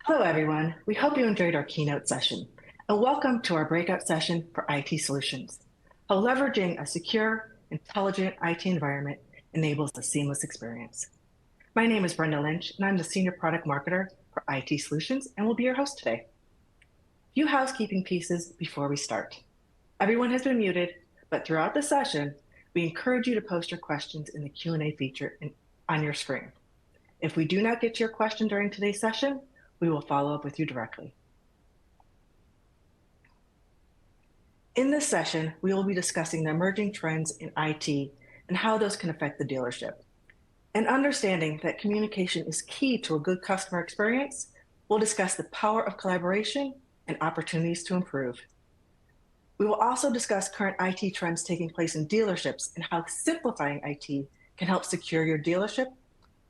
Hello, everyone. We hope you enjoyed our keynote session, and welcome to our breakout session for IT solutions, how leveraging a secure, intelligent IT environment enables a seamless experience. My name is Brenda Lynch, and I'm the Senior Product Marketer for IT Solutions, and will be your host today. A few housekeeping pieces before we start. Everyone has been muted, but throughout the session, we encourage you to post your questions in the Q&A feature on your screen. If we do not get to your question during today's session, we will follow up with you directly. In this session, we will be discussing the emerging trends in IT and how those can affect the dealership. And understanding that communication is key to a good customer experience, we'll discuss the power of collaboration and opportunities to improve. We will also discuss current IT trends taking place in dealerships and how simplifying IT can help secure your dealership.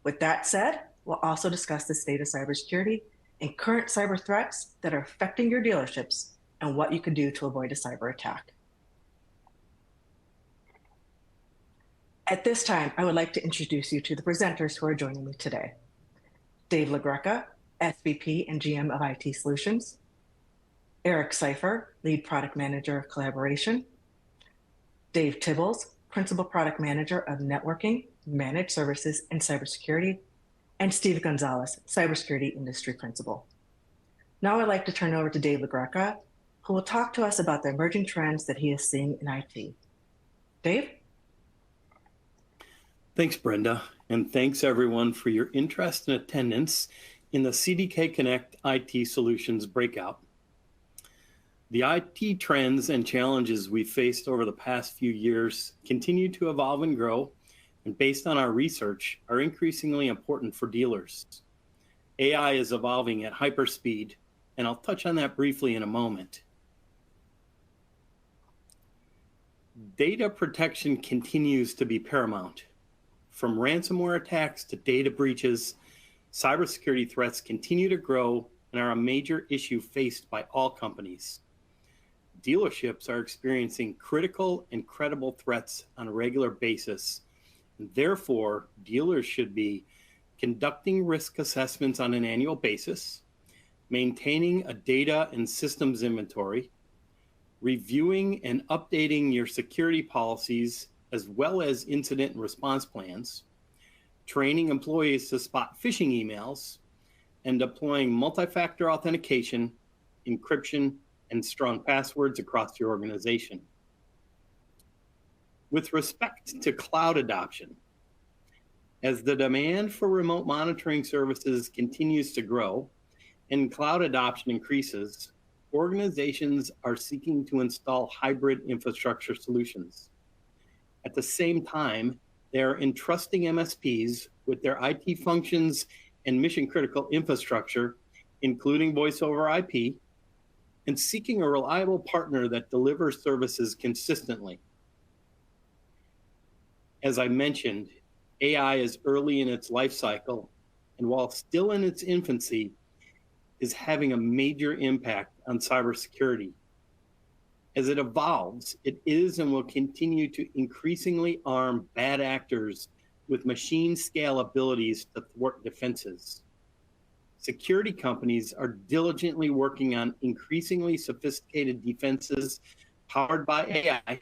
With that said, we'll also discuss the state of cybersecurity and current cyber threats that are affecting your dealerships and what you can do to avoid a cyber attack. At this time, I would like to introduce you to the presenters who are joining me today. Dave LaGreca, SVP and GM of IT Solutions. Eric Seifer, Lead Product Manager of Collaboration. Dave Tibbles, Principal Product Manager of Networking, Managed Services, and Cybersecurity. And Steve Gonzalez, Cybersecurity Industry Principal. Now I'd like to turn over to Dave LaGreca, who will talk to us about the emerging trends that he is seeing in IT. Dave? Thanks, Brenda, and thanks everyone for your interest and attendance in the CDK CONNECT IT Solutions breakout. The IT trends and challenges we faced over the past few years continue to evolve and grow, and based on our research, are increasingly important for dealers. AI is evolving at hyperspeed, and I'll touch on that briefly in a moment. Data protection continues to be paramount. From ransomware attacks to data breaches, cybersecurity threats continue to grow and are a major issue faced by all companies. Dealerships are experiencing critical and credible threats on a regular basis. Therefore, dealers should be conducting risk assessments on an annual basis, maintaining a data and systems inventory, reviewing and updating your security policies as well as incident and response plans, training employees to spot phishing emails, and deploying multi-factor authentication, encryption, and strong passwords across your organization. With respect to cloud adoption, as the demand for remote monitoring services continues to grow and cloud adoption increases, organizations are seeking to install hybrid infrastructure solutions. At the same time, they are entrusting MSPs with their IT functions and mission-critical infrastructure, including voice over IP, and seeking a reliable partner that delivers services consistently. As I mentioned, AI is early in its life cycle, and while still in its infancy, is having a major impact on cybersecurity. As it evolves, it is and will continue to increasingly arm bad actors with machine scale abilities to thwart defenses. Security companies are diligently working on increasingly sophisticated defenses powered by AI,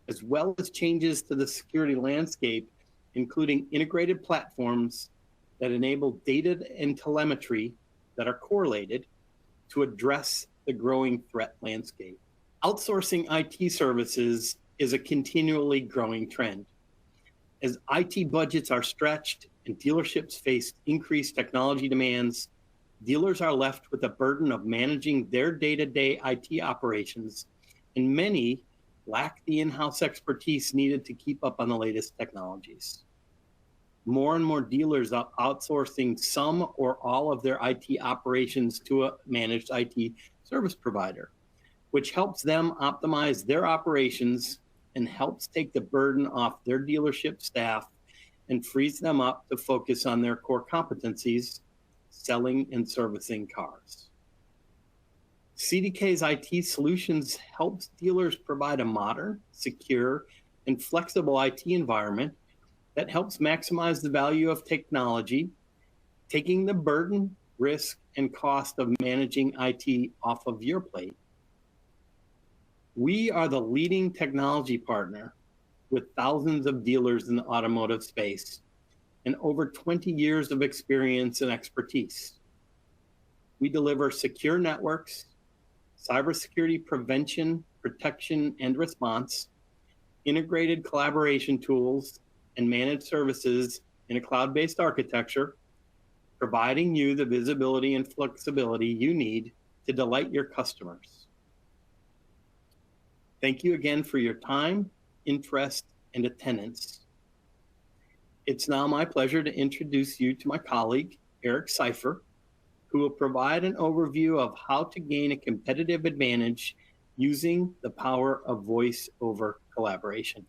as well as changes to the security landscape, including integrated platforms that enable data and telemetry that are correlated to address the growing threat landscape. Outsourcing IT services is a continually growing trend. As IT budgets are stretched and dealerships face increased technology demands, dealers are left with the burden of managing their day-to-day IT operations, and many lack the in-house expertise needed to keep up on the latest technologies. More and more dealers are outsourcing some or all of their IT operations to a managed IT service provider, which helps them optimize their operations and helps take the burden off their dealership staff and frees them up to focus on their core competencies, selling and servicing cars. CDK's IT Solutions helps dealers provide a modern, secure, and flexible IT environment that helps maximize the value of technology, taking the burden, risk, and cost of managing IT off of your plate. We are the leading technology partner with thousands of dealers in the automotive space and over 20 years of experience and expertise. We deliver secure networks, cybersecurity prevention, protection, and response, integrated collaboration tools, and managed services in a cloud-based architecture, providing you the visibility and flexibility you need to delight your customers. Thank you again for your time, interest, and attendance. It's now my pleasure to introduce you to my colleague, Eric Seifer, who will provide an overview of how to gain a competitive advantage using the power of voice over collaboration.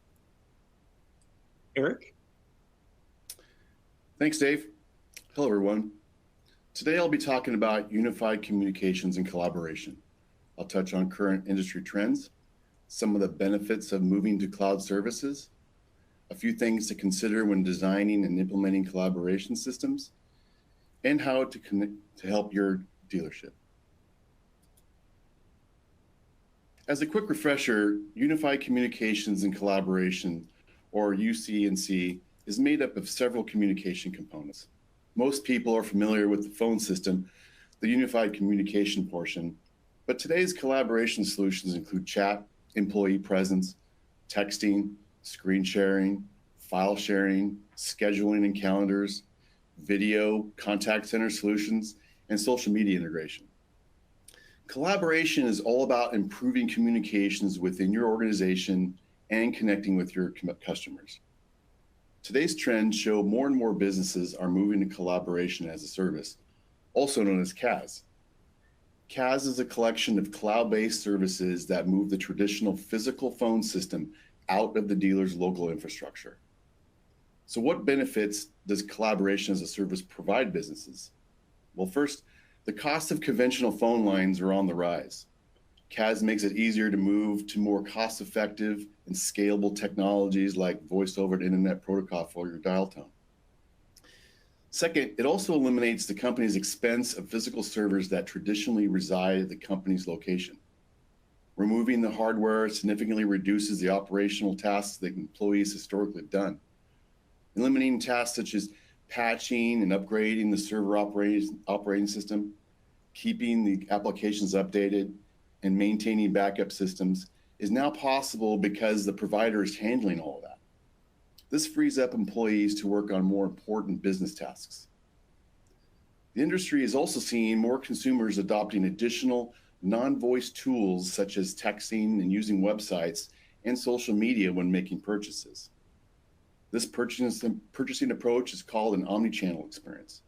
Eric? Thanks, Dave. Hello, everyone. Today, I'll be talking about unified communications and collaboration. I'll touch on current industry trends, some of the benefits of moving to cloud services, a few things to consider when designing and implementing collaboration systems, and how to connect to help your dealership. As a quick refresher, unified communications and collaboration, or UC&C, is made up of several communication components. Most people are familiar with the phone system, the unified communication portion, but today's collaboration solutions include chat, employee presence, texting, screen sharing, file sharing, scheduling and calendars, video, contact center solutions, and social media integration. Collaboration is all about improving communications within your organization and connecting with your customers. Today's trends show more and more businesses are moving to collaboration as a service, also known as CAS. CAS is a collection of cloud-based services that move the traditional physical phone system out of the dealer's local infrastructure. So what benefits does collaboration as a service provide businesses? Well, first, the cost of conventional phone lines are on the rise. CAS makes it easier to move to more cost-effective and scalable technologies like voice over internet protocol for your dial tone. Second, it also eliminates the company's expense of physical servers that traditionally reside at the company's location. Removing the hardware significantly reduces the operational tasks that employees historically have done. Eliminating tasks such as patching and upgrading the server operating system, keeping the applications updated, and maintaining backup systems is now possible because the provider is handling all of that. This frees up employees to work on more important business tasks. The industry is also seeing more consumers adopting additional non-voice tools such as texting and using websites and social media when making purchases. This purchasing approach is called an omni-channel experience.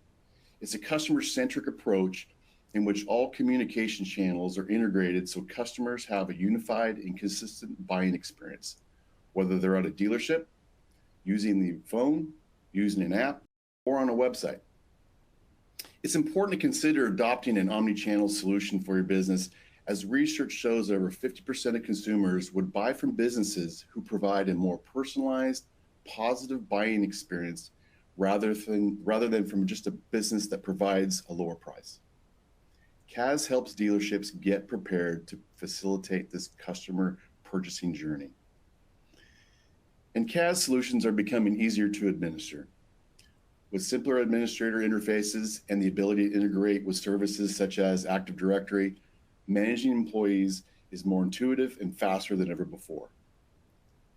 It's a customer-centric approach in which all communication channels are integrated so customers have a unified and consistent buying experience, whether they're at a dealership, using the phone, using an app, or on a website. It's important to consider adopting an omni-channel solution for your business, as research shows over 50% of consumers would buy from businesses who provide a more personalized, positive buying experience rather than from just a business that provides a lower price. CAS helps dealerships get prepared to facilitate this customer purchasing journey. And CAS solutions are becoming easier to administer. With simpler administrator interfaces and the ability to integrate with services such as Active Directory, managing employees is more intuitive and faster than ever before.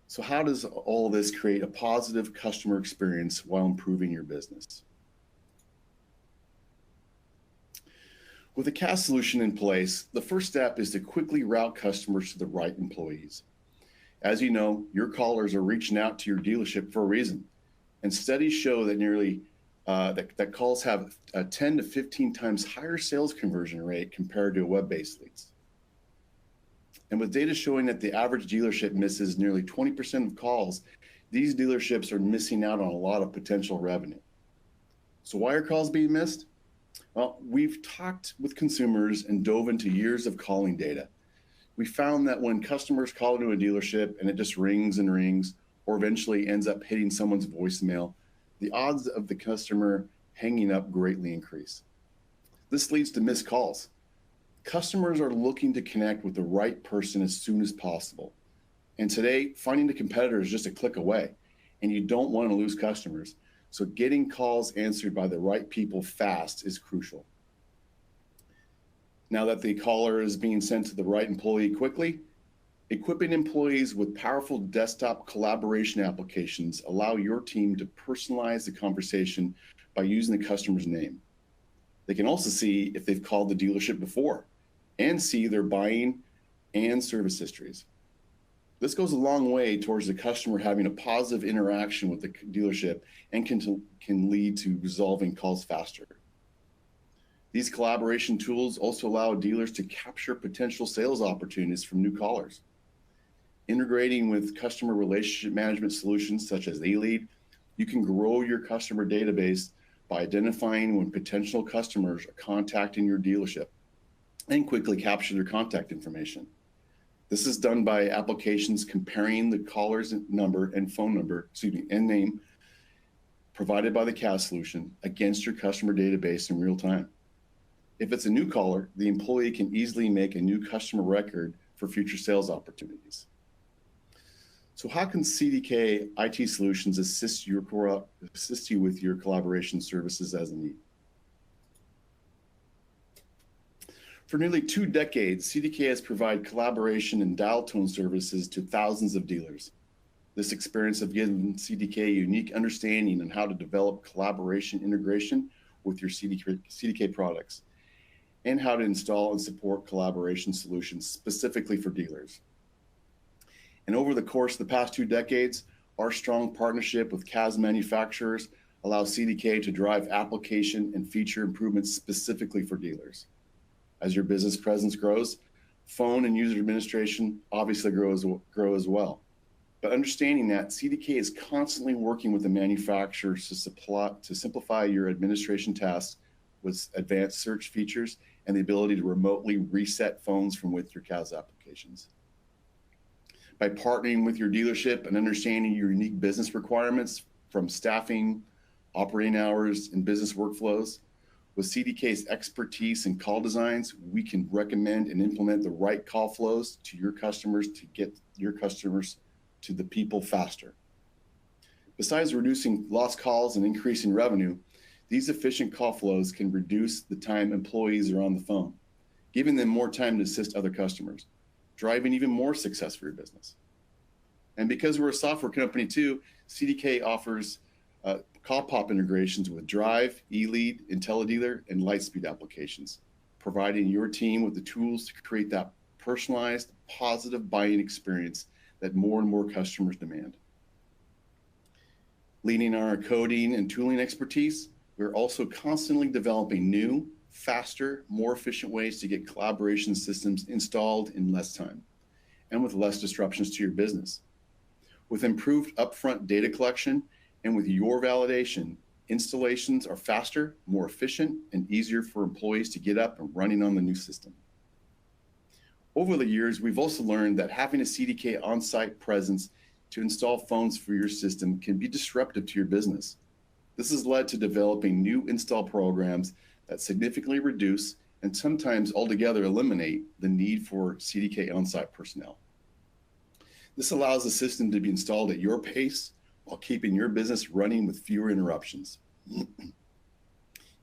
So how does all this create a positive customer experience while improving your business? With a CAS solution in place, the first step is to quickly route customers to the right employees. As you know, your callers are reaching out to your dealership for a reason. And studies show that that calls have a 10 to 15 times higher sales conversion rate compared to web-based leads. And with data showing that the average dealership misses nearly 20% of calls, these dealerships are missing out on a lot of potential revenue. So why are calls being missed? Well, we've talked with consumers and dove into years of calling data. We found that when customers call into a dealership and it just rings and rings, or eventually ends up hitting someone's voicemail, the odds of the customer hanging up greatly increase. This leads to missed calls. Customers are looking to connect with the right person as soon as possible. And today, finding a competitor is just a click away, and you don't want to lose customers. So getting calls answered by the right people fast is crucial. Now that the caller is being sent to the right employee quickly, equipping employees with powerful desktop collaboration applications allow your team to personalize the conversation by using the customer's name. They can also see if they've called the dealership before and see their buying and service histories. This goes a long way towards the customer having a positive interaction with the dealership and can lead to resolving calls faster. These collaboration tools also allow dealers to capture potential sales opportunities from new callers. Integrating with customer relationship management solutions such as eLead, you can grow your customer database by identifying when potential customers are contacting your dealership and quickly capture their contact information. This is done by applications comparing the caller's number and phone number, and name provided by the CAS solution against your customer database in real time. If it's a new caller, the employee can easily make a new customer record for future sales opportunities. So how can CDK IT solutions assist you with your collaboration services as a need? For nearly 2 decades, CDK has provided collaboration and dial tone services to thousands of dealers. This experience has given CDK a unique understanding on how to develop collaboration integration with your CDK products and how to install and support collaboration solutions specifically for dealers. And over the course of the past 2 decades, our strong partnership with CAS manufacturers allows CDK to drive application and feature improvements specifically for dealers. As your business presence grows, phone and user administration obviously grow as well. But understanding that CDK is constantly working with the manufacturers to simplify your administration tasks with advanced search features and the ability to remotely reset phones from with your CAS applications. By partnering with your dealership and understanding your unique business requirements from staffing, operating hours, and business workflows, with CDK's expertise in call designs, we can recommend and implement the right call flows to your customers to get your customers to the people faster. Besides reducing lost calls and increasing revenue, these efficient call flows can reduce the time employees are on the phone, giving them more time to assist other customers, driving even more success for your business. And because we're a software company too, CDK offers call pop integrations with Drive, eLead, IntelliDealer, and Lightspeed applications, providing your team with the tools to create that personalized, positive buying experience that more and more customers demand. Leaning on our coding and tooling expertise, we're also constantly developing new, faster, more efficient ways to get collaboration systems installed in less time and with less disruptions to your business. With improved upfront data collection and with your validation, installations are faster, more efficient, and easier for employees to get up and running on the new system. Over the years, we've also learned that having a CDK on-site presence to install phones for your system can be disruptive to your business. This has led to developing new install programs that significantly reduce and sometimes altogether eliminate the need for CDK on-site personnel. This allows the system to be installed at your pace while keeping your business running with fewer interruptions.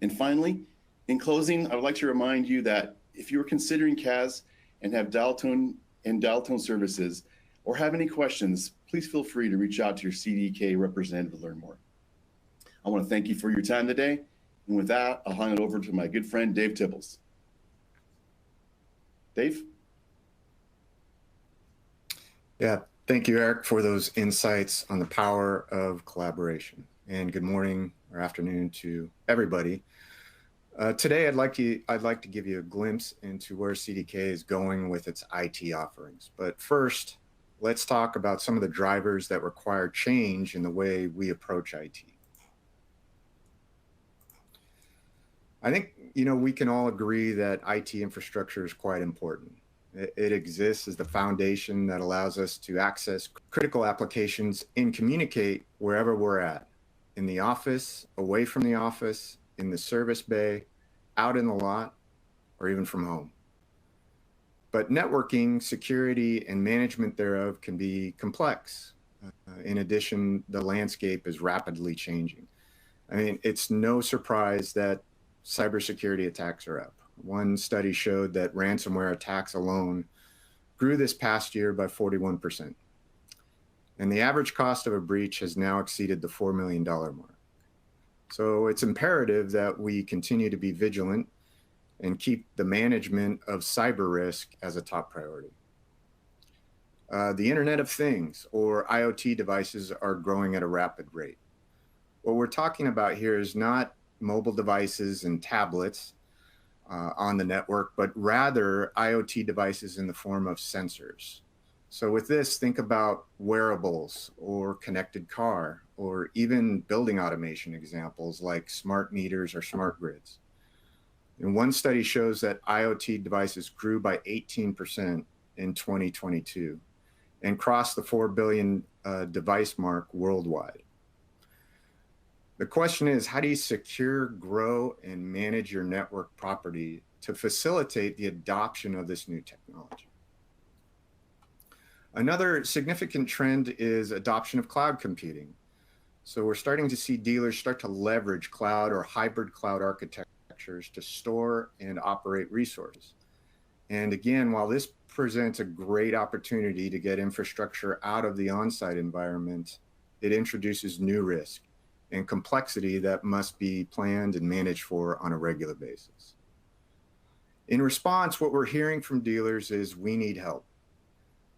And finally, in closing, I would like to remind you that if you are considering CAS and have dial tone services or have any questions, please feel free to reach out to your CDK representative to learn more. I want to thank you for your time today. And with that, I'll hand it over to my good friend, Dave Tibbles. Dave? Yeah, thank you, Eric, for those insights on the power of collaboration. And good morning or afternoon to everybody. Today, I'd like to give you a glimpse into where CDK is going with its IT offerings. But first, let's talk about some of the drivers that require change in the way we approach IT. I think, we can all agree that IT infrastructure is quite important. It exists as the foundation that allows us to access critical applications and communicate wherever we're at, in the office, away from the office, in the service bay, out in the lot, or even from home. But networking, security, and management thereof can be complex. In addition, the landscape is rapidly changing. I mean, it's no surprise that cybersecurity attacks are up. One study showed that ransomware attacks alone grew this past year by 41%. And the average cost of a breach has now exceeded the $4 million mark. So it's imperative that we continue to be vigilant and keep the management of cyber risk as a top priority. The Internet of Things, or IoT devices, are growing at a rapid rate. What we're talking about here is not mobile devices and tablets on the network, but rather IoT devices in the form of sensors. So with this, think about wearables or connected car, or even building automation examples like smart meters or smart grids. And one study shows that IoT devices grew by 18% in 2022 and crossed the 4 billion device mark worldwide. The question is, how do you secure, grow, and manage your network property to facilitate the adoption of this new technology? Another significant trend is adoption of cloud computing. So we're starting to see dealers start to leverage cloud or hybrid cloud architectures to store and operate resources. And again, while this presents a great opportunity to get infrastructure out of the on-site environment, it introduces new risk and complexity that must be planned and managed for on a regular basis. In response, what we're hearing from dealers is we need help.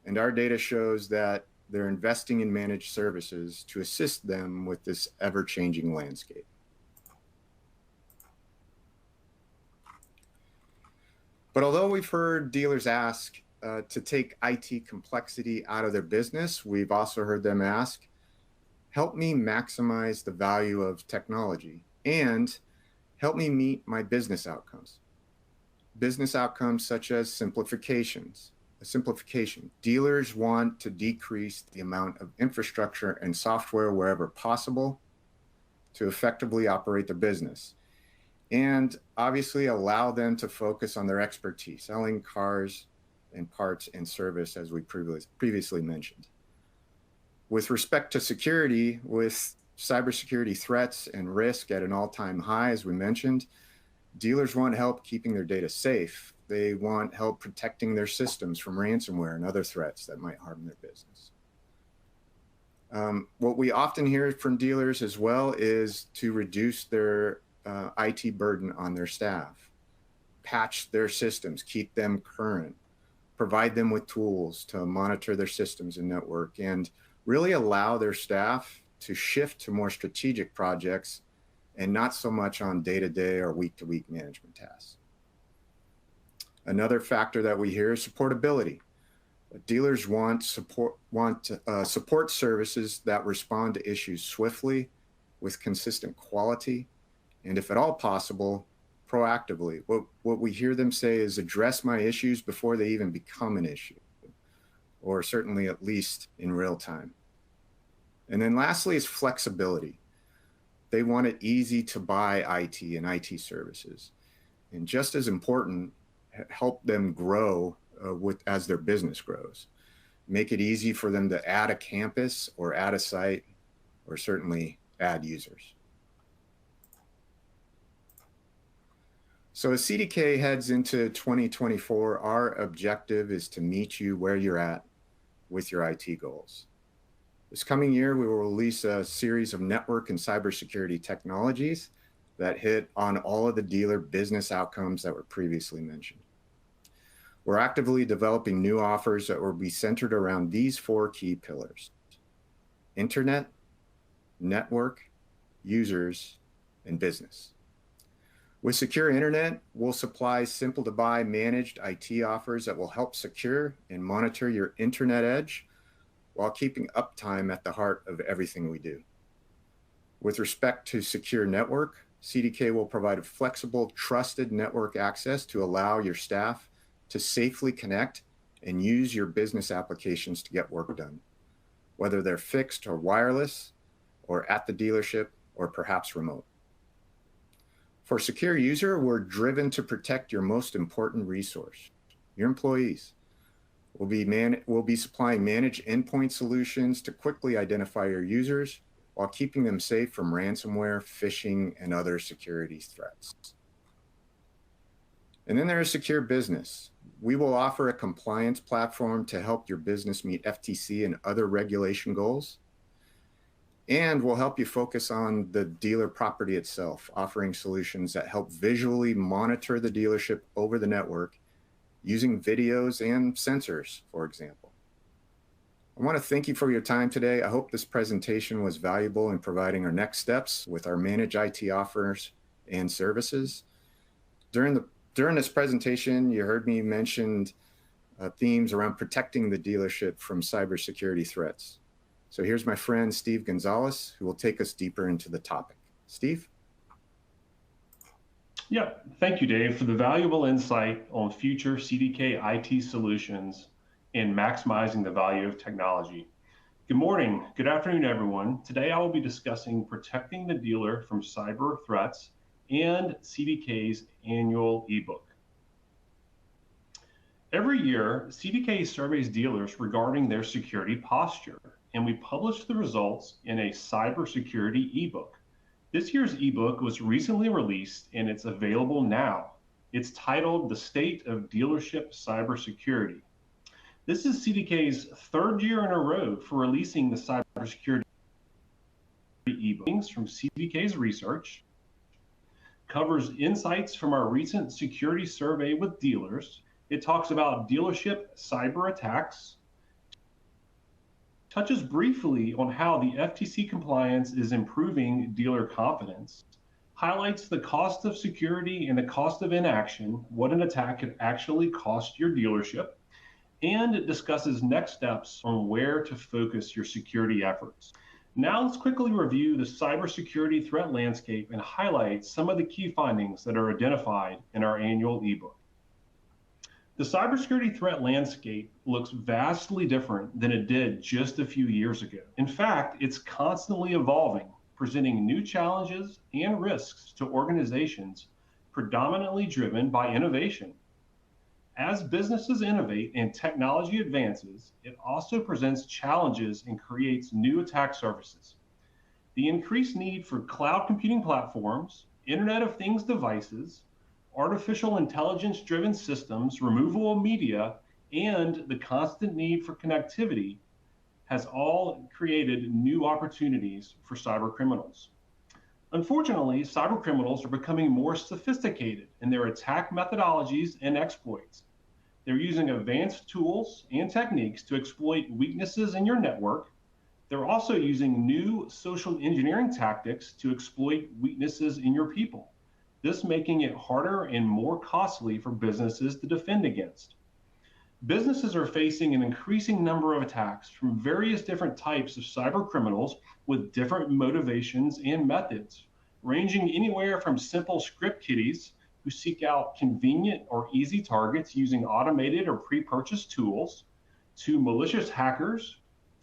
And our data shows that they're investing in managed services to assist them with this ever-changing landscape. But although we've heard dealers ask to take IT complexity out of their business, we've also heard them ask, help me maximize the value of technology and help me meet my business outcomes. Business outcomes such as simplification. Dealers want to decrease the amount of infrastructure and software wherever possible to effectively operate their business, and obviously allow them to focus on their expertise, selling cars and parts and service, as we previously mentioned. With respect to security, with cybersecurity threats and risk at an all-time high, as we mentioned, dealers want help keeping their data safe. They want help protecting their systems from ransomware and other threats that might harm their business. What we often hear from dealers as well is to reduce their IT burden on their staff, patch their systems, keep them current, provide them with tools to monitor their systems and network, and really allow their staff to shift to more strategic projects and not so much on day-to-day or week-to-week management tasks. Another factor that we hear is supportability. Dealers want support services that respond to issues swiftly, with consistent quality, and if at all possible, proactively. What we hear them say is address my issues before they even become an issue, or certainly at least in real time. And then lastly is flexibility. They want it easy to buy IT and IT services. And just as important, help them grow as their business grows. Make it easy for them to add a campus or add a site, or certainly add users. So as CDK heads into 2024, our objective is to meet you where you're at with your IT goals. This coming year, we will release a series of network and cybersecurity technologies that hit on all of the dealer business outcomes that were previously mentioned. We're actively developing new offers that will be centered around these 4 key pillars: internet, network, users, and business. With Secure Internet, we'll supply simple-to-buy managed IT offers that will help secure and monitor your internet edge while keeping uptime at the heart of everything we do. With respect to Secure Network, CDK will provide a flexible, trusted network access to allow your staff to safely connect and use your business applications to get work done, whether they're fixed or wireless, or at the dealership, or perhaps remote. For Secure User, we're driven to protect your most important resource, your employees. We'll be supplying managed endpoint solutions to quickly identify your users while keeping them safe from ransomware, phishing, and other security threats. And then there's Secure Business. We will offer a compliance platform to help your business meet FTC and other regulation goals. And we'll help you focus on the dealer property itself, offering solutions that help visually monitor the dealership over the network using videos and sensors, for example. I want to thank you for your time today. I hope this presentation was valuable in providing our next steps with our managed IT offers and services. During this presentation, you heard me mention themes around protecting the dealership from cybersecurity threats. So here's my friend, Steve Gonzalez, who will take us deeper into the topic. Steve? Yeah, thank you, Dave, for the valuable insight on future CDK IT solutions and maximizing the value of technology. Good morning, good afternoon, everyone. Today I will be discussing protecting the dealer from cyber threats and CDK's annual ebook. Every year, CDK surveys dealers regarding their security posture, and we publish the results in a cybersecurity ebook. This year's ebook was recently released and it's available now. It's titled The State of Dealership Cybersecurity. This is CDK's third year in a row for releasing the cybersecurity ebook. From CDK's research, covers insights from our recent security survey with dealers. It talks about dealership cyber attacks, touches briefly on how the FTC compliance is improving dealer confidence, highlights the cost of security and the cost of inaction, what an attack could actually cost your dealership, and it discusses next steps on where to focus your security efforts. Now let's quickly review the cybersecurity threat landscape and highlight some of the key findings that are identified in our annual ebook. The cybersecurity threat landscape looks vastly different than it did just a few years ago. In fact, it's constantly evolving, presenting new challenges and risks to organizations, predominantly driven by innovation. As businesses innovate and technology advances, it also presents challenges and creates new attack surfaces. The increased need for cloud computing platforms, Internet of Things devices, artificial intelligence-driven systems, removable media, and the constant need for connectivity has all created new opportunities for cyber criminals. Unfortunately, cyber criminals are becoming more sophisticated in their attack methodologies and exploits. They're using advanced tools and techniques to exploit weaknesses in your network. They're also using new social engineering tactics to exploit weaknesses in your people, this making it harder and more costly for businesses to defend against. Businesses are facing an increasing number of attacks from various different types of cyber criminals with different motivations and methods, ranging anywhere from simple script kiddies who seek out convenient or easy targets using automated or pre-purchased tools, to malicious hackers,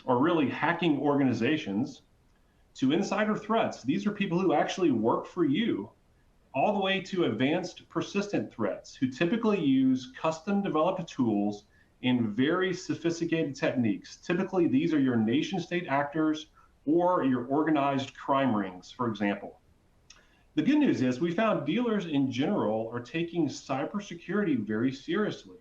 or really hacking organizations, to insider threats. These are people who actually work for you, all the way to advanced persistent threats who typically use custom developed tools and very sophisticated techniques. Typically, these are your nation state actors or your organized crime rings, for example. The good news is we found dealers in general are taking cybersecurity very seriously.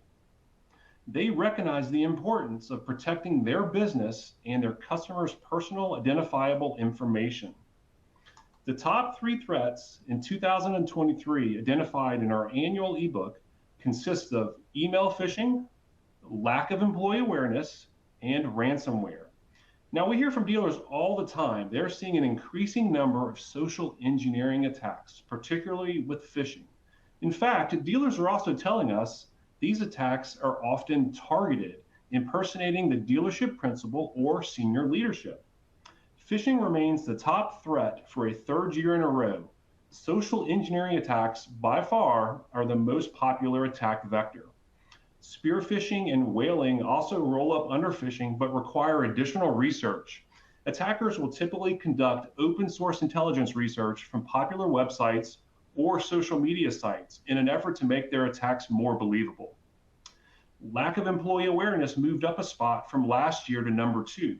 They recognize the importance of protecting their business and their customers' personal identifiable information. The top 3 threats in 2023 identified in our annual ebook consist of email phishing, lack of employee awareness, and ransomware. Now, we hear from dealers all the time. They're seeing an increasing number of social engineering attacks, particularly with phishing. In fact, dealers are also telling us these attacks are often targeted, impersonating the dealership principal or senior leadership. Phishing remains the top threat for a third year in a row. Social engineering attacks, by far, are the most popular attack vector. Spear phishing and whaling also roll up under phishing, but require additional research. Attackers will typically conduct open source intelligence research from popular websites or social media sites in an effort to make their attacks more believable. Lack of employee awareness moved up a spot from last year to number 2.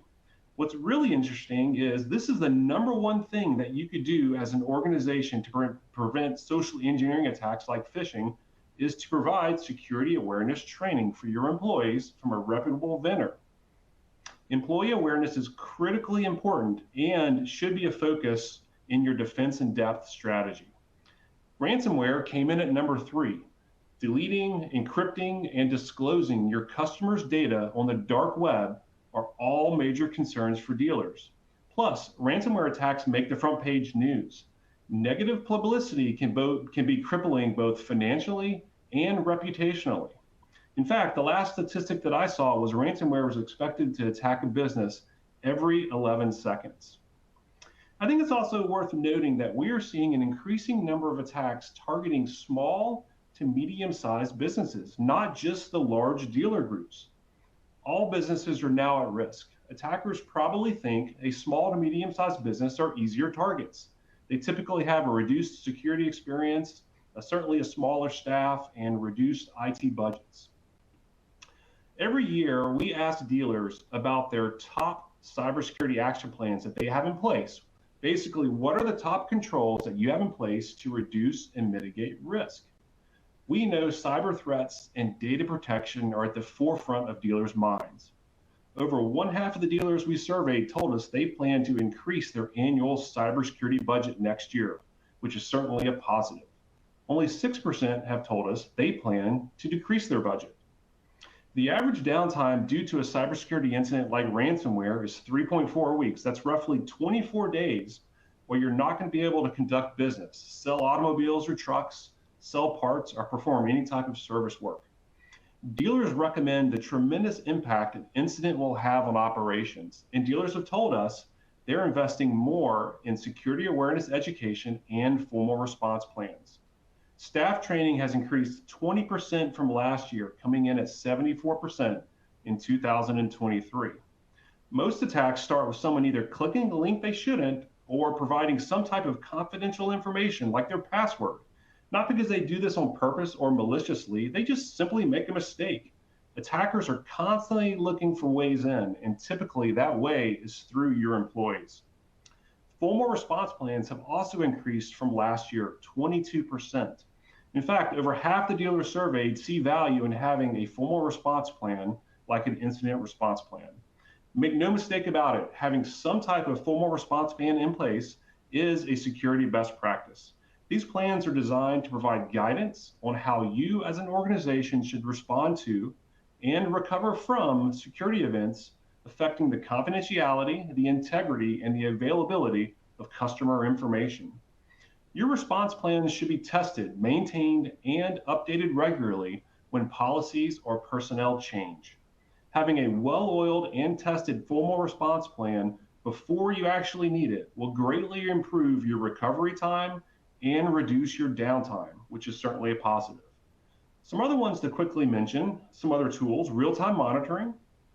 What's really interesting is this is the number 1 thing that you could do as an organization to prevent social engineering attacks like phishing is to provide security awareness training for your employees from a reputable vendor. Employee awareness is critically important and should be a focus in your defense in depth strategy. Ransomware came in at number 3. Deleting, encrypting, and disclosing your customers' data on the dark web are all major concerns for dealers. Plus, ransomware attacks make the front page news. Negative publicity can be crippling both financially and reputationally. In fact, the last statistic that I saw was ransomware was expected to attack a business every 11 seconds. I think it's also worth noting that we are seeing an increasing number of attacks targeting small to medium-sized businesses, not just the large dealer groups. All businesses are now at risk. Attackers probably think a small to medium-sized business are easier targets. They typically have a reduced security experience, certainly a smaller staff, and reduced IT budgets. Every year, we ask dealers about their top cybersecurity action plans that they have in place. Basically, what are the top controls that you have in place to reduce and mitigate risk? We know cyber threats and data protection are at the forefront of dealers' minds. Over 1/2 of the dealers we surveyed told us they plan to increase their annual cybersecurity budget next year, which is certainly a positive. Only 6% have told us they plan to decrease their budget. The average downtime due to a cybersecurity incident like ransomware is 3.4 weeks. That's roughly 24 days where you're not going to be able to conduct business, sell automobiles or trucks, sell parts, or perform any type of service work. Dealers recommend the tremendous impact an incident will have on operations, and dealers have told us they're investing more in security awareness education and formal response plans. Staff training has increased 20% from last year, coming in at 74% in 2023. Most attacks start with someone either clicking a link they shouldn't or providing some type of confidential information like their password. Not because they do this on purpose or maliciously, they just simply make a mistake. Attackers are constantly looking for ways in, and typically that way is through your employees. Formal response plans have also increased from last year, 22%. In fact, over half the dealers surveyed see value in having a formal response plan like an incident response plan. Make no mistake about it, having some type of formal response plan in place is a security best practice. These plans are designed to provide guidance on how you as an organization should respond to and recover from security events affecting the confidentiality, the integrity, and the availability of customer information. Your response plans should be tested, maintained, and updated regularly when policies or personnel change. Having a well-oiled and tested formal response plan before you actually need it will greatly improve your recovery time and reduce your downtime, which is certainly a positive. Some other ones to quickly mention, some other tools: real-time monitoring,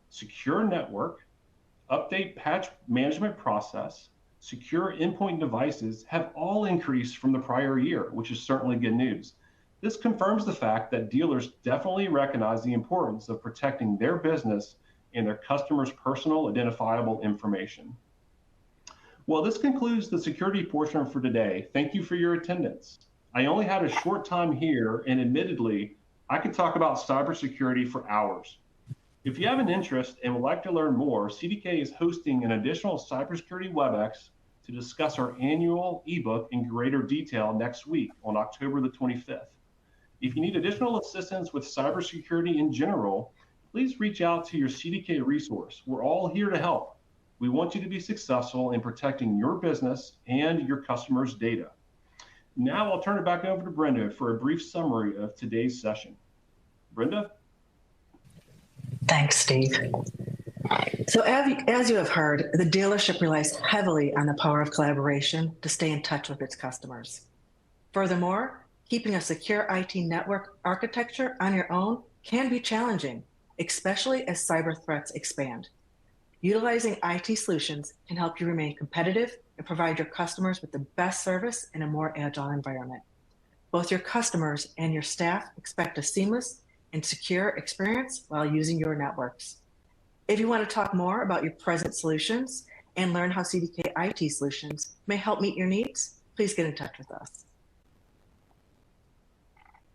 secure network, update patch management process, secure endpoint devices have all increased from the prior year, which is certainly good news. This confirms the fact that dealers definitely recognize the importance of protecting their business and their customers' personal identifiable information. Well, this concludes the security portion for today. Thank you for your attendance. I only had a short time here, and admittedly, I could talk about cybersecurity for hours. If you have an interest and would like to learn more, CDK is hosting an additional cybersecurity WebEx to discuss our annual ebook in greater detail next week on October the 25th. If you need additional assistance with cybersecurity in general, please reach out to your CDK resource. We're all here to help. We want you to be successful in protecting your business and your customers' data. Now I'll turn it back over to Brenda for a brief summary of today's session. Brenda? Thanks, Steve. So as you have heard, the dealership relies heavily on the power of collaboration to stay in touch with its customers. Furthermore, keeping a secure IT network architecture on your own can be challenging, especially as cyber threats expand. Utilizing IT solutions can help you remain competitive and provide your customers with the best service in a more agile environment. Both your customers and your staff expect a seamless and secure experience while using your networks. If you want to talk more about your present solutions and learn how CDK IT solutions may help meet your needs, please get in touch with us.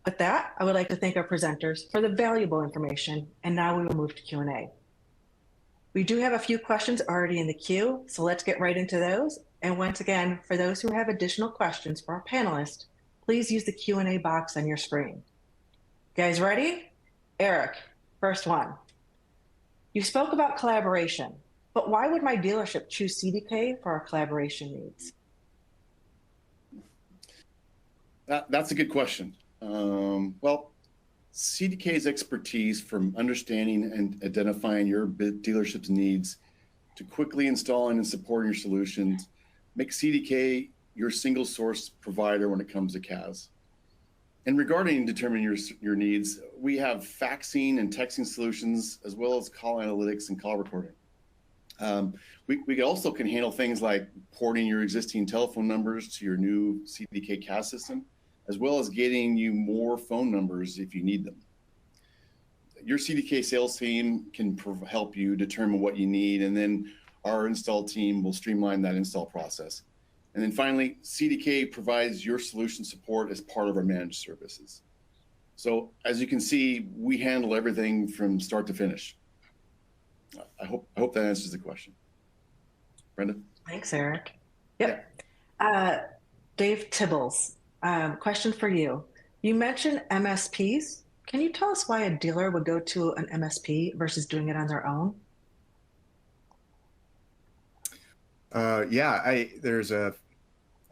With that, I would like to thank our presenters for the valuable information, and now we will move to Q&A. We do have a few questions already in the queue, so let's get right into those. And once again, for those who have additional questions for our panelists, please use the Q&A box on your screen. Guys ready? Eric, first one. You spoke about collaboration, but why would my dealership choose CDK for our collaboration needs? That's a good question. Well, CDK's expertise from understanding and identifying your dealership's needs to quickly installing and supporting your solutions makes CDK your single source provider when it comes to CAS. And regarding determining your needs, we have faxing and texting solutions, as well as call analytics and call recording. We also can handle things like porting your existing telephone numbers to your new CDK CAS system, as well as getting you more phone numbers if you need them. Your CDK sales team can help you determine what you need, and then our install team will streamline that install process. And then finally, CDK provides your solution support as part of our managed services. So as you can see, we handle everything from start to finish. I hope that answers the question. Brenda? Thanks, Eric. Yep. Yeah. Dave Tibbles, question for you. You mentioned MSPs. Can you tell us why a dealer would go to an MSP versus doing it on their own?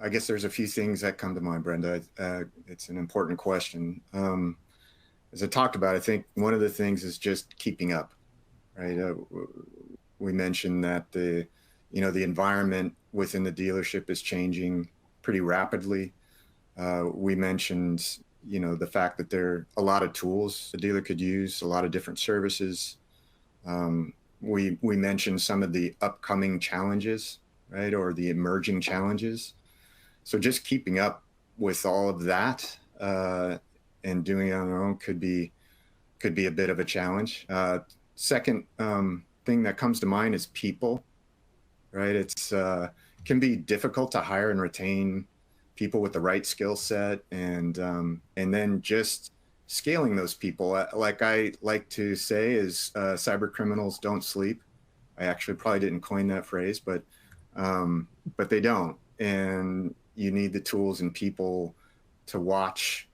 I guess there's a few things that come to mind, Brenda. It's an important question. As I talked about, I think one of the things is just keeping up, right? We mentioned that the environment within the dealership is changing pretty rapidly. We mentioned, the fact that there are a lot of tools the dealer could use, a lot of different services. We mentioned some of the upcoming challenges, right, or the emerging challenges. So just keeping up with all of that and doing it on our own could be a bit of a challenge. Second thing that comes to mind is people, right? It's can be difficult to hire and retain people with the right skill set, and then just scaling those people. Like I like to say is cyber criminals don't sleep. I actually probably didn't coin that phrase, but they don't. And you need the tools and people to watch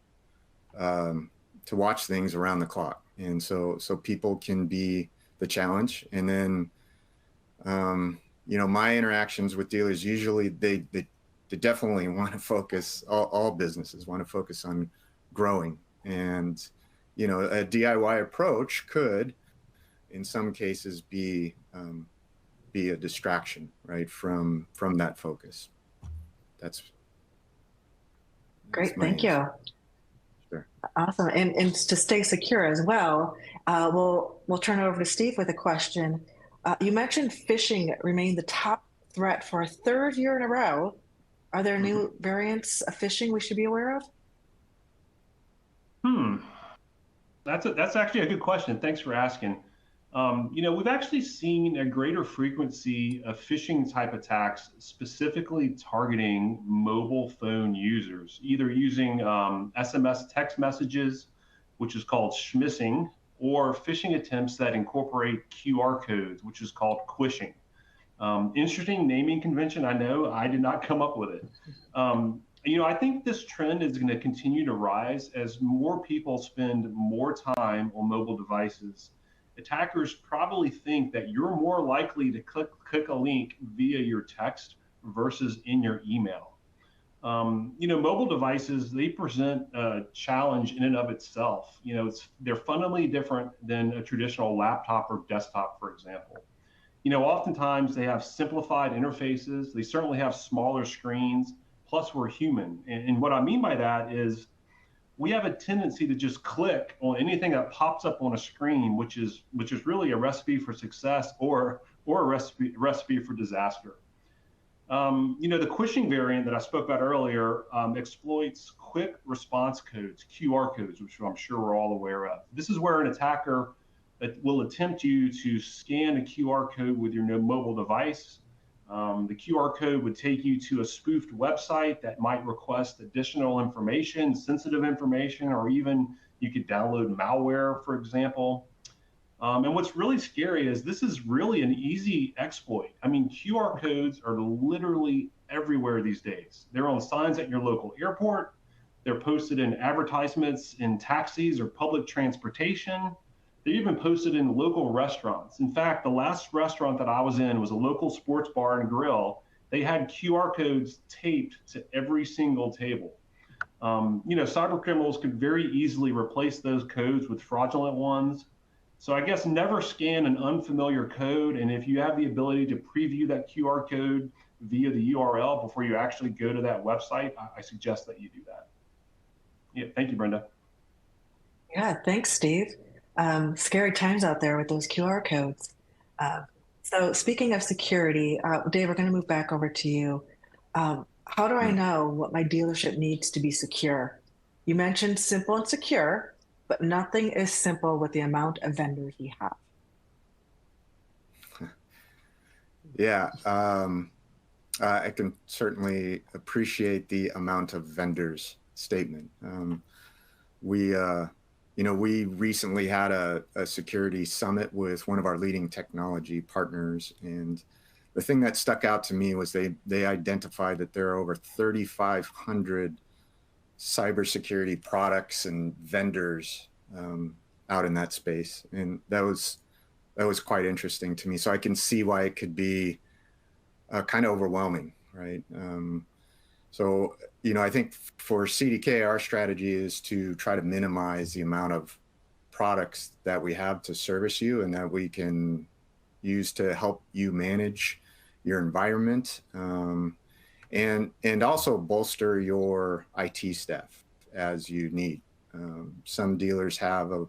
things around the clock. And so people can be the challenge. And then, my interactions with dealers, usually they definitely want to focus, all businesses want to focus on growing. And, a DIY approach could, in some cases, be a distraction, right, from that focus. That's great. Thank you. Sure. Awesome. And to stay secure as well, we'll turn it over to Steve with a question. You mentioned phishing remained the top threat for a third year in a row. Are there new variants of phishing we should be aware of? That's actually a good question. Thanks for asking. We've actually seen a greater frequency of phishing type attacks, specifically targeting mobile phone users, either using SMS text messages, which is called schmissing, or phishing attempts that incorporate QR codes, which is called quishing. Interesting naming convention. I know I did not come up with it. I think this trend is going to continue to rise as more people spend more time on mobile devices. Attackers probably think that you're more likely to click a link via your text versus in your email. Mobile devices, they present a challenge in and of itself. They're fundamentally different than a traditional laptop or desktop, for example. Oftentimes they have simplified interfaces. They certainly have smaller screens. Plus, we're human. And what I mean by that is we have a tendency to just click on anything that pops up on a screen, which is really a recipe for success or a recipe for disaster. The Cushing variant that I spoke about earlier exploits quick response codes, QR codes, which I'm sure we're all aware of. This is where an attacker will attempt you to scan a QR code with your mobile device. The QR code would take you to a spoofed website that might request additional information, sensitive information, or even you could download malware, for example. And what's really scary is this is really an easy exploit. I mean, QR codes are literally everywhere these days. They're on signs at your local airport. They're posted in advertisements in taxis or public transportation. They're even posted in local restaurants. In fact, the last restaurant that I was in was a local sports bar and grill. They had QR codes taped to every single table. Cyber criminals could very easily replace those codes with fraudulent ones. So I guess never scan an unfamiliar code. And if you have the ability to preview that QR code via the URL before you actually go to that website, I suggest that you do that. Yeah, thank you, Brenda. Yeah, thanks, Steve. Scary times out there with those QR codes. So speaking of security, Dave, we're going to move back over to you. How do I know what my dealership needs to be secure? You mentioned simple and secure, but nothing is simple with the amount of vendors we have. Yeah, I can certainly appreciate the amount of vendors statement. We recently had a security summit with one of our leading technology partners, and the thing that stuck out to me was they identified that there are over 3,500 cybersecurity products and vendors out in that space, and that was quite interesting to me. So I can see why it could be kind of overwhelming, right? I think for CDK, our strategy is to try to minimize the amount of products that we have to service you and that we can use to help you manage your environment, and also bolster your IT staff as you need. Some dealers have a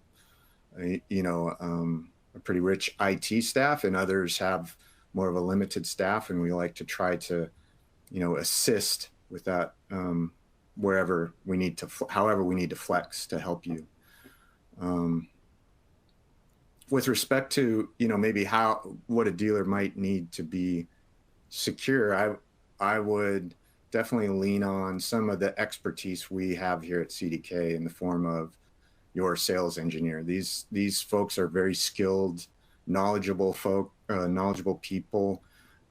pretty rich IT staff, and others have more of a limited staff, and we like to try to assist with that however we need to flex to help you. With respect to maybe what a dealer might need to be secure, I would definitely lean on some of the expertise we have here at CDK in the form of your sales engineer. These folks are very skilled, knowledgeable people.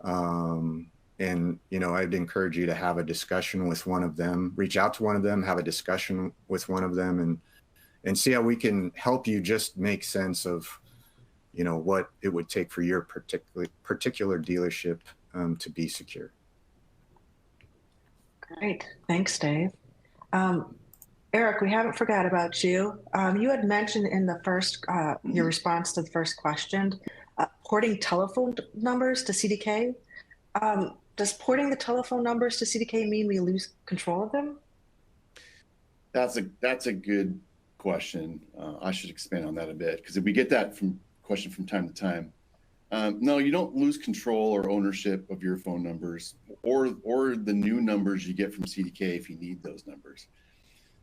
And I'd encourage you to have a discussion with one of them, reach out to one of them, have a discussion with one of them, and see how we can help you just make sense of, what it would take for your particular dealership to be secure. Great, thanks, Dave. Eric, we haven't forgot about you. You had mentioned in the first, your response to the first question, porting telephone numbers to CDK. Does porting the telephone numbers to CDK mean we lose control of them? That's a good question. I should expand on that a bit, because if we get that question from time to time. No, you don't lose control or ownership of your phone numbers or the new numbers you get from CDK if you need those numbers.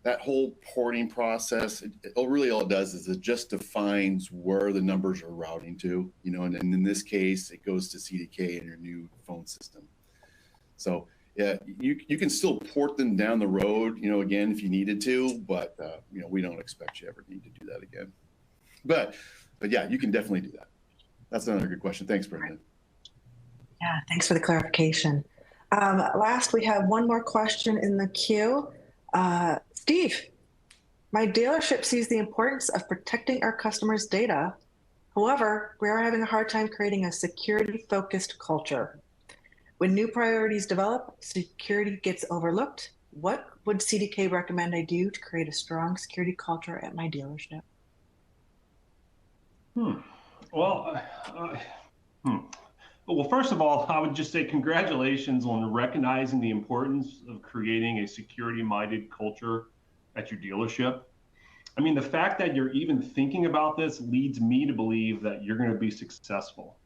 That whole porting process, all it does is it just defines where the numbers are routing to, and in this case, it goes to CDK in your new phone system. So yeah, you can still port them down the road, again, if you needed to, but we don't expect you ever need to do that again. But yeah, you can definitely do that. That's another good question. Thanks, Brendan. Yeah, thanks for the clarification. Last, we have one more question in the queue. Steve, my dealership sees the importance of protecting our customers' data. However, we are having a hard time creating a security-focused culture. When new priorities develop, security gets overlooked. What would CDK recommend I do to create a strong security culture at my dealership? Well, first of all, I would just say congratulations on recognizing the importance of creating a security-minded culture at your dealership. I mean, the fact that you're even thinking about this leads me to believe that you're going to be successful.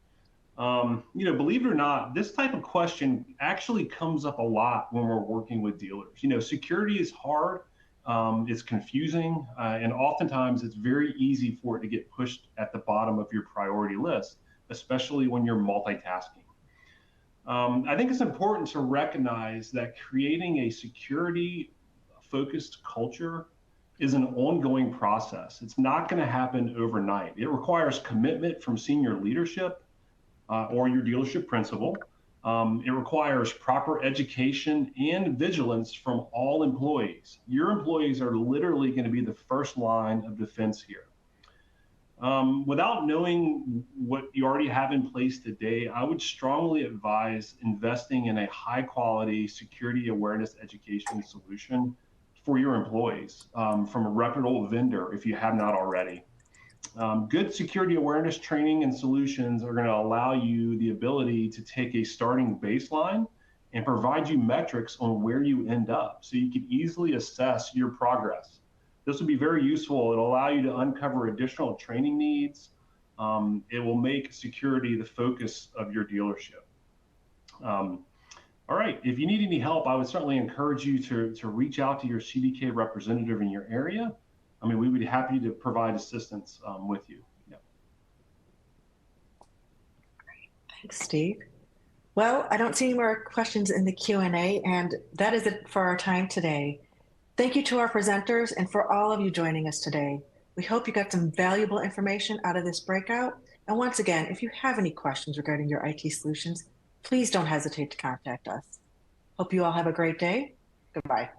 Believe it or not, this type of question actually comes up a lot when we're working with dealers. Security is hard, it's confusing, and oftentimes it's very easy for it to get pushed at the bottom of your priority list, especially when you're multitasking. I think it's important to recognize that creating a security focused culture is an ongoing process. It's not going to happen overnight. It requires commitment from senior leadership or your dealership principal. It requires proper education and vigilance from all employees. Your employees are literally going to be the first line of defense here. Without knowing what you already have in place today, I would strongly advise investing in a high quality security awareness education solution for your employees from a reputable vendor if you have not already. Good security awareness training and solutions are going to allow you the ability to take a starting baseline and provide you metrics on where you end up so you can easily assess your progress. This will be very useful. It'll allow you to uncover additional training needs. It will make security the focus of your dealership. All right, if you need any help, I would certainly encourage you to reach out to your CDK representative in your area. We would be happy to provide assistance with you. Yeah. Thanks, Steve. Well, I don't see any more questions in the Q&A, and that is it for our time today. Thank you to our presenters and for all of you joining us today. We hope you got some valuable information out of this breakout. And once again, if you have any questions regarding your IT solutions, please don't hesitate to contact us. Hope you all have a great day. Goodbye.